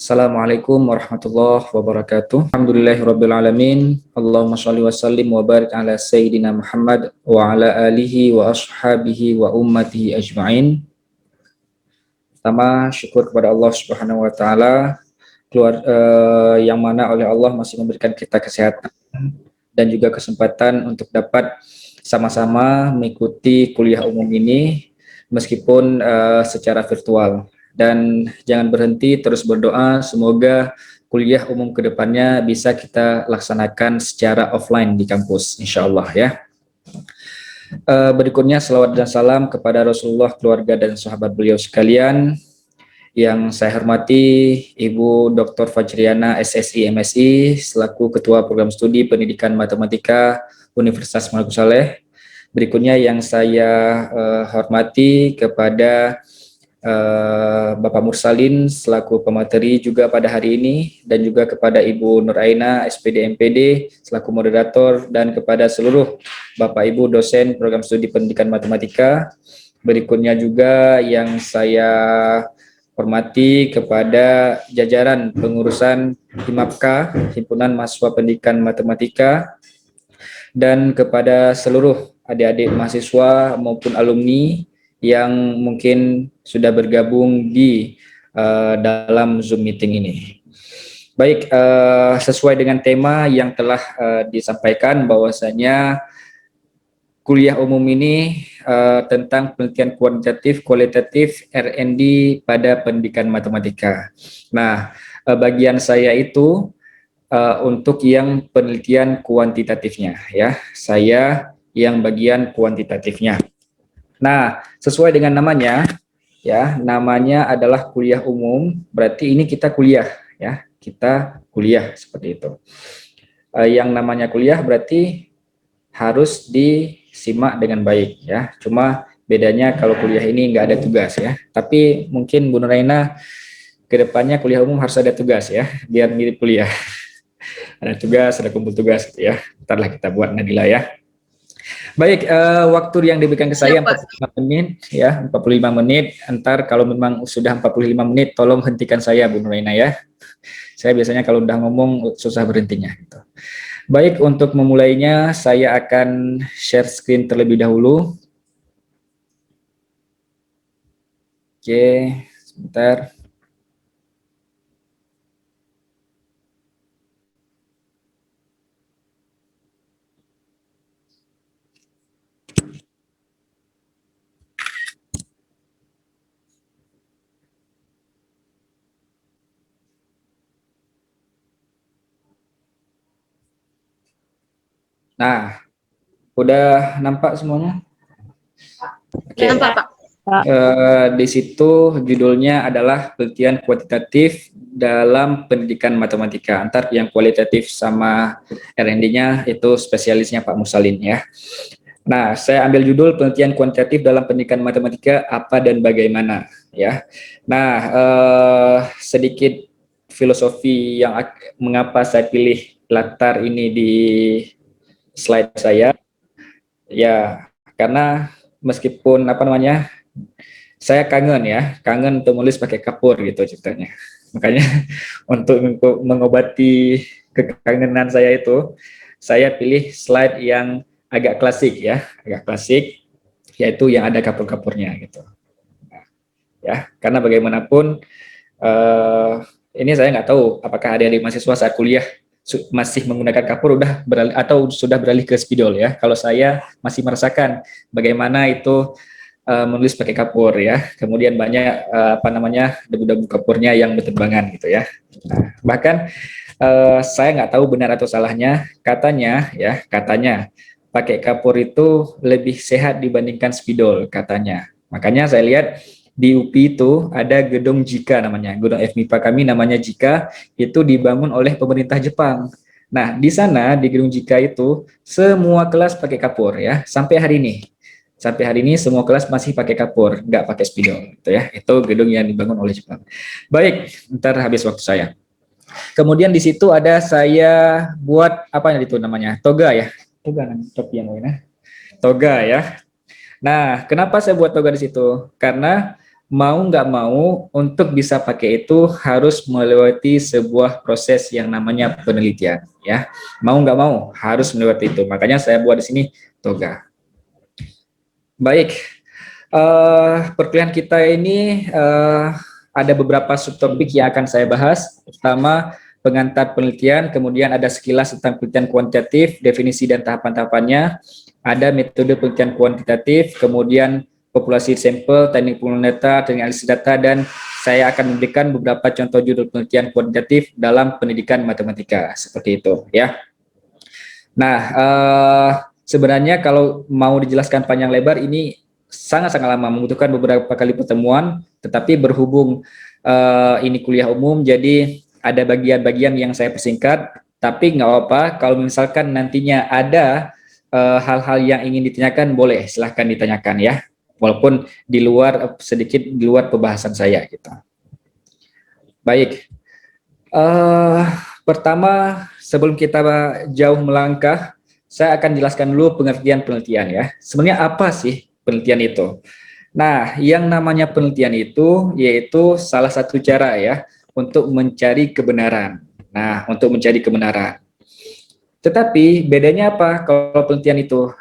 Assalamualaikum warahmatullahi wabarakatuh. Alhamdulillahirabbil alamin. Allahumma shalli wa sallim wa barik ala sayyidina Muhammad wa ala alihi wa ashabihi wa ummatihi ajma'in. Pertama, syukur kepada Allah Subhanahu wa taala yang mana oleh Allah masih memberikan kita kesehatan dan juga kesempatan untuk dapat sama-sama mengikuti kuliah umum ini meskipun secara virtual. Dan jangan berhenti, terus berdoa semoga kuliah umum ke depannya bisa kita laksanakan secara offline di kampus, insya Allah ya. Berikutnya selawat dan salam kepada Rasulullah, keluarga dan sahabat beliau sekalian. Yang saya hormati Ibu Dr. Fajriana SSI MSI selaku Ketua Program Studi Pendidikan Matematika Universitas Maluku Saleh. Berikutnya yang saya hormati kepada Bapak Mursalin selaku pemateri juga pada hari ini, dan juga kepada Ibu Nuraina SPD MPD selaku moderator, dan kepada seluruh Bapak Ibu dosen program studi pendidikan matematika. Berikutnya juga yang saya hormati kepada jajaran pengurusan HIMAPKA, Himpunan Mahasiswa Pendidikan Matematika, dan kepada seluruh adik-adik mahasiswa maupun alumni yang mungkin sudah bergabung di dalam Zoom meeting ini. Baik, sesuai dengan tema yang telah disampaikan bahwasanya kuliah umum ini tentang penelitian kuantitatif, kualitatif, R&D pada pendidikan matematika. Nah, bagian saya itu untuk yang penelitian kuantitatifnya ya. Saya yang bagian kuantitatifnya. Nah, sesuai dengan namanya, ya, namanya adalah kuliah umum, berarti ini kita kuliah, ya, kita kuliah seperti itu. Yang namanya kuliah berarti harus disimak dengan baik, ya. Cuma bedanya kalau kuliah ini nggak ada tugas, ya. Tapi mungkin Bu Nuraina kedepannya kuliah umum harus ada tugas, ya, biar mirip kuliah. Ada tugas, ada kumpul tugas, ya. Ntarlah kita buat Nadila, ya. Baik, waktu yang diberikan ke saya 45 menit, ya, 45 menit. Entar kalau memang sudah 45 menit, tolong hentikan saya, Bu Nuraina, ya. Saya biasanya kalau udah ngomong susah berhentinya. Gitu. Baik, untuk memulainya, saya akan share screen terlebih dahulu. Oke, sebentar. Nah, udah nampak semuanya? Oke. Nampak, Pak. Di situ judulnya adalah penelitian kuantitatif dalam pendidikan matematika. Antar yang kualitatif sama R&D-nya itu spesialisnya Pak Mursalin, ya. Nah, saya ambil judul penelitian kuantitatif dalam pendidikan matematika apa dan bagaimana, ya. Nah, sedikit filosofi yang mengapa saya pilih latar ini di slide saya, ya, karena meskipun saya kangen untuk menulis pakai kapur gitu ceritanya. Makanya untuk mengobati kekangenan saya itu, saya pilih slide yang agak klasik, ya, agak klasik, yaitu yang ada kapur-kapurnya gitu. Nah, ya, karena bagaimanapun ini saya nggak tahu apakah adik-adik mahasiswa saat kuliah masih menggunakan kapur atau sudah beralih ke spidol, ya. Kalau saya masih merasakan bagaimana itu menulis pakai kapur, ya. Kemudian banyak debu-debu kapurnya yang berterbangan gitu, ya. Nah, bahkan saya nggak tahu benar atau salahnya, katanya pakai kapur itu lebih sehat dibandingkan spidol katanya. Makanya saya lihat di UPI itu ada gedung JIKA namanya, gedung FMIPA kami namanya JIKA, itu dibangun oleh pemerintah Jepang. Nah, di sana di gedung JIKA itu semua kelas pakai kapur, ya, sampai hari ini. Sampai hari ini semua kelas masih pakai kapur, nggak pakai spidol, gitu ya. Itu gedung yang dibangun oleh Jepang. Baik, ntar habis waktu saya. Kemudian di situ ada saya buat apa itu namanya, toga, ya, toga kan, topi yang mana? Toga, ya. Nah, kenapa saya buat toga di situ? Karena mau nggak mau untuk bisa pakai itu harus melewati sebuah proses yang namanya penelitian, ya. Mau nggak mau harus melewati itu. Makanya saya buat di sini toga. Baik, perkuliahan kita ini ada beberapa subtopik yang akan saya bahas. Pertama, pengantar penelitian, kemudian ada sekilas tentang penelitian kuantitatif, definisi dan tahapan-tahapannya, ada metode penelitian kuantitatif, kemudian populasi sampel, teknik pengumpulan data, teknik analisis data, dan saya akan memberikan beberapa contoh judul penelitian kuantitatif dalam pendidikan matematika, seperti itu, ya. Nah, sebenarnya kalau mau dijelaskan panjang lebar ini sangat-sangat lama, membutuhkan beberapa kali pertemuan, tetapi berhubung ini kuliah umum, jadi ada bagian-bagian yang saya persingkat, tapi nggak apa-apa kalau misalkan nantinya ada hal-hal yang ingin ditanyakan, boleh silahkan ditanyakan ya, walaupun di luar sedikit di luar pembahasan saya gitu. Baik, pertama sebelum kita jauh melangkah, saya akan jelaskan dulu pengertian penelitian ya. Sebenarnya apa sih penelitian itu? Nah, yang namanya penelitian itu yaitu salah satu cara ya untuk mencari kebenaran. Nah, untuk mencari kebenaran. Tetapi bedanya apa kalau penelitian itu?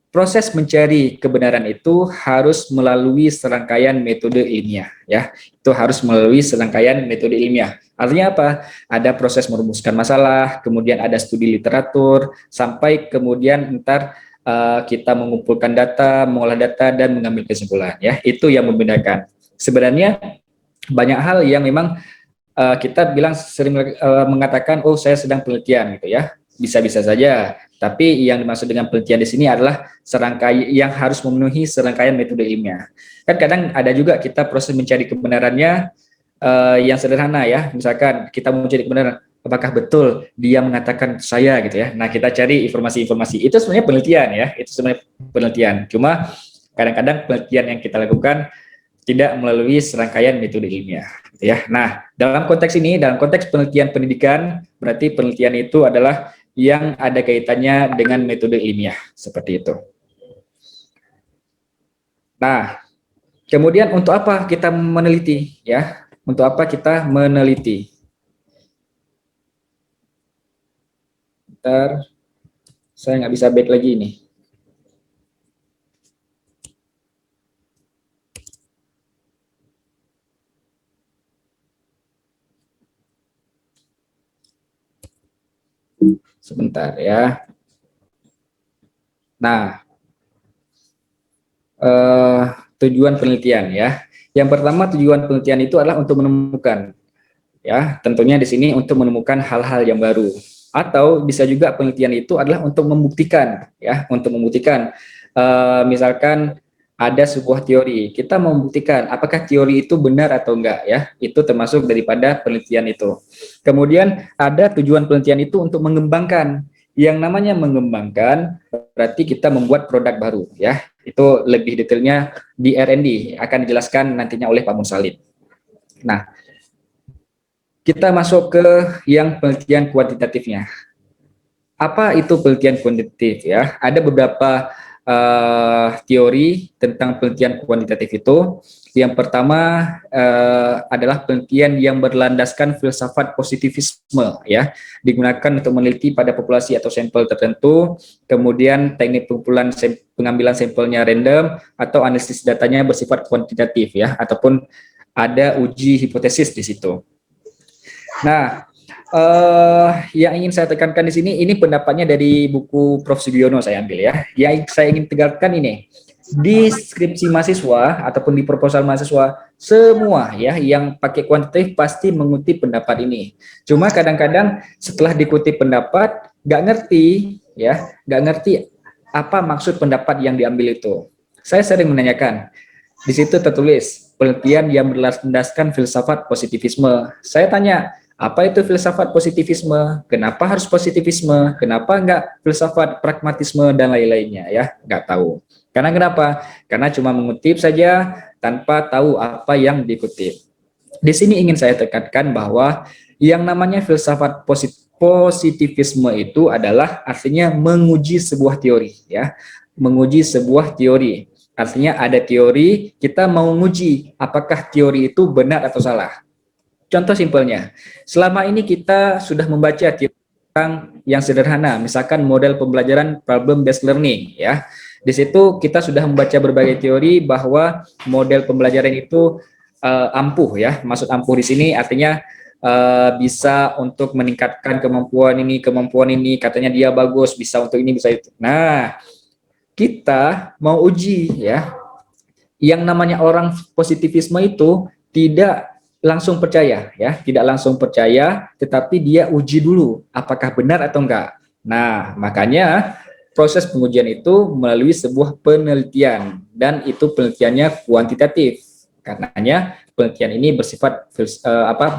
Proses mencari kebenaran itu harus melalui serangkaian metode ilmiah ya. Itu harus melalui serangkaian metode ilmiah. Artinya apa? Ada proses merumuskan masalah, kemudian ada studi literatur, sampai kemudian ntar kita mengumpulkan data, mengolah data dan mengambil kesimpulan ya. Itu yang membedakan. Sebenarnya banyak hal yang memang kita bilang sering mengatakan oh saya sedang penelitian gitu ya. Bisa-bisa saja, tapi yang dimaksud dengan penelitian di sini adalah serangkaian yang harus memenuhi serangkaian metode ilmiah. Kan kadang ada juga kita proses mencari kebenarannya yang sederhana ya, misalkan kita mau mencari kebenaran, apakah betul dia mengatakan saya gitu ya. Nah, kita cari informasi-informasi. Itu sebenarnya penelitian ya, itu sebenarnya penelitian. Cuma kadang-kadang penelitian yang kita lakukan tidak melalui serangkaian metode ilmiah gitu ya. Nah, dalam konteks ini, dalam konteks penelitian pendidikan, berarti penelitian itu adalah yang ada kaitannya dengan metode ilmiah, seperti itu. Nah, kemudian untuk apa kita meneliti ya? Untuk apa kita meneliti? Bentar, saya nggak bisa back lagi ini. Sebentar ya. Nah, tujuan penelitian ya. Yang pertama tujuan penelitian itu adalah untuk menemukan ya, tentunya di sini untuk menemukan hal-hal yang baru. Atau bisa juga penelitian itu adalah untuk membuktikan ya, untuk membuktikan misalkan ada sebuah teori, kita membuktikan apakah teori itu benar atau enggak ya, itu termasuk daripada penelitian itu. Kemudian ada tujuan penelitian itu untuk mengembangkan, yang namanya mengembangkan berarti kita membuat produk baru ya, itu lebih detailnya di R&D akan dijelaskan nantinya oleh Pak Mursalin. Nah, kita masuk ke yang penelitian kuantitatifnya. Apa itu penelitian kuantitatif ya? Ada beberapa teori tentang penelitian kuantitatif itu. Yang pertama adalah penelitian yang berlandaskan filsafat positivisme ya, digunakan untuk meneliti pada populasi atau sampel tertentu, kemudian teknik pengumpulan pengambilan sampelnya random atau analisis datanya bersifat kuantitatif ya, ataupun ada uji hipotesis di situ. Nah, yang ingin saya tekankan di sini, ini pendapatnya dari buku Prof. Sugiono saya ambil ya. Yang saya ingin tegaskan ini, di skripsi mahasiswa ataupun di proposal mahasiswa, semua ya yang pakai kuantitatif pasti mengutip pendapat ini. Cuma kadang-kadang setelah dikutip pendapat, nggak ngerti ya, nggak ngerti apa maksud pendapat yang diambil itu. Saya sering menanyakan, di situ tertulis penelitian yang berlandaskan filsafat positivisme. Saya tanya, apa itu filsafat positivisme? Kenapa harus positivisme? Kenapa enggak filsafat pragmatisme dan lain-lainnya ya? Enggak tahu. Karena kenapa? Karena cuma mengutip saja tanpa tahu apa yang dikutip. Di sini ingin saya tekankan bahwa yang namanya filsafat positivisme itu adalah artinya menguji sebuah teori ya. Menguji sebuah teori. Artinya ada teori, kita mau nguji apakah teori itu benar atau salah. Contoh simpelnya, selama ini kita sudah membaca teori yang sederhana, misalkan model pembelajaran problem based learning ya. Di situ kita sudah membaca berbagai teori bahwa model pembelajaran itu ampuh ya. Maksud ampuh di sini artinya bisa untuk meningkatkan kemampuan ini, katanya dia bagus, bisa untuk ini, bisa itu. Nah, kita mau uji ya. Yang namanya orang positivisme itu tidak langsung percaya ya, tidak langsung percaya, tetapi dia uji dulu apakah benar atau enggak. Nah, makanya proses pengujian itu melalui sebuah penelitian dan itu penelitiannya kuantitatif. Karenanya penelitian ini bersifat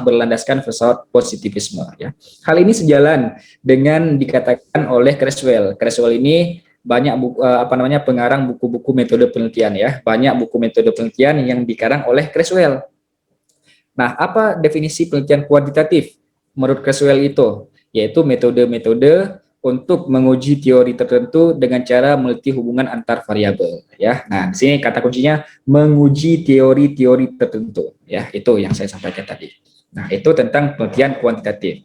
berlandaskan filsafat positivisme ya. Hal ini sejalan dengan dikatakan oleh Creswell. Creswell ini banyak buku, pengarang buku-buku metode penelitian ya, banyak buku metode penelitian yang dikarang oleh Creswell. Nah, apa definisi penelitian kuantitatif menurut Creswell itu? Yaitu metode-metode untuk menguji teori tertentu dengan cara meneliti hubungan antar variabel ya. Nah, di sini kata kuncinya menguji teori-teori tertentu ya. Itu yang saya sampaikan tadi. Nah, itu tentang penelitian kuantitatif.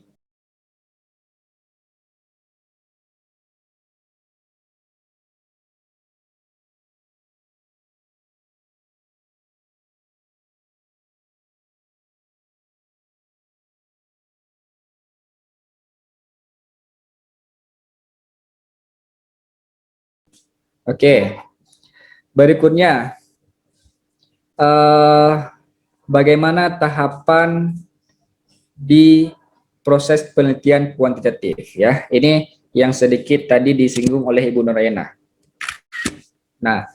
Oke, berikutnya bagaimana tahapan di proses penelitian kuantitatif ya. Ini yang sedikit tadi disinggung oleh Ibu Nurayana. Nah,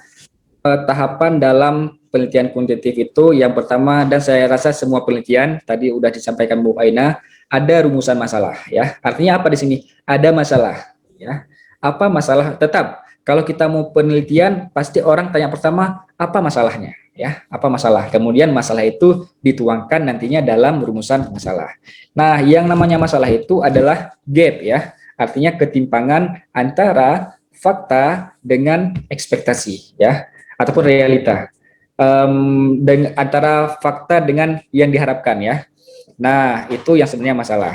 tahapan dalam penelitian kuantitatif itu yang pertama, dan saya rasa semua penelitian tadi udah disampaikan Bu Aina, ada rumusan masalah ya. Artinya apa di sini? Ada masalah ya. Apa masalah? Tetap kalau kita mau penelitian pasti orang tanya pertama apa masalahnya ya, apa masalah. Kemudian masalah itu dituangkan nantinya dalam rumusan masalah. Nah, yang namanya masalah itu adalah gap ya. Artinya ketimpangan antara fakta dengan ekspektasi ya, ataupun realita, antara fakta dengan yang diharapkan ya. Nah, itu yang sebenarnya masalah.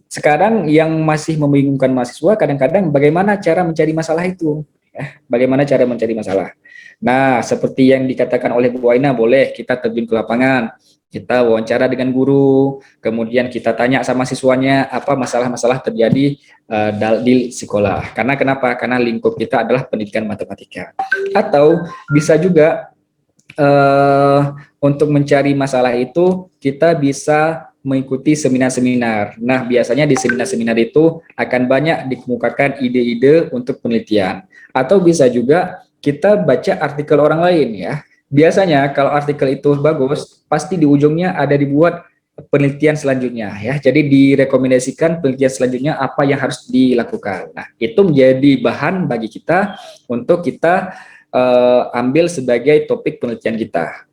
Sekarang yang masih membingungkan mahasiswa kadang-kadang bagaimana cara mencari masalah itu ya, bagaimana cara mencari masalah. Nah, seperti yang dikatakan oleh Bu Aina, boleh kita terjun ke lapangan, kita wawancara dengan guru, kemudian kita tanya sama siswanya apa masalah-masalah terjadi di sekolah. Karena kenapa? Karena lingkup kita adalah pendidikan matematika. Atau bisa juga untuk mencari masalah itu kita bisa mengikuti seminar-seminar. Nah, biasanya di seminar-seminar itu akan banyak dikemukakan ide-ide untuk penelitian. Atau bisa juga kita baca artikel orang lain ya. Biasanya kalau artikel itu bagus, pasti di ujungnya ada dibuat penelitian selanjutnya ya. Jadi direkomendasikan penelitian selanjutnya apa yang harus dilakukan. Nah, itu menjadi bahan bagi kita untuk kita ambil sebagai topik penelitian kita.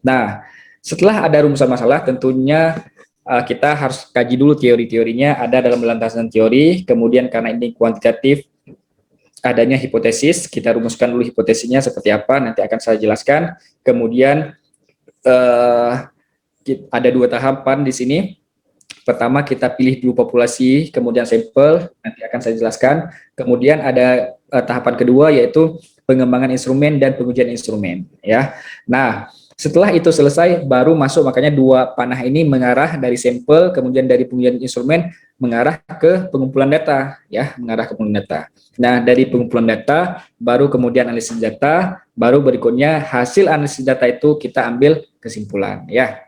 Nah, setelah ada rumusan masalah, tentunya kita harus kaji dulu teori-teorinya, ada dalam landasan teori, kemudian karena ini kuantitatif, adanya hipotesis, kita rumuskan dulu hipotesisnya seperti apa, nanti akan saya jelaskan. Kemudian ada dua tahapan di sini. Pertama kita pilih dulu populasi, kemudian sampel, nanti akan saya jelaskan. Kemudian ada tahapan kedua yaitu pengembangan instrumen dan pengujian instrumen ya. Nah, setelah itu selesai baru masuk, makanya dua panah ini mengarah dari sampel, kemudian dari pengujian instrumen mengarah ke pengumpulan data ya, mengarah ke pengumpulan data. Nah, dari pengumpulan data baru kemudian analisis data, baru berikutnya hasil analisis data itu kita ambil kesimpulan ya.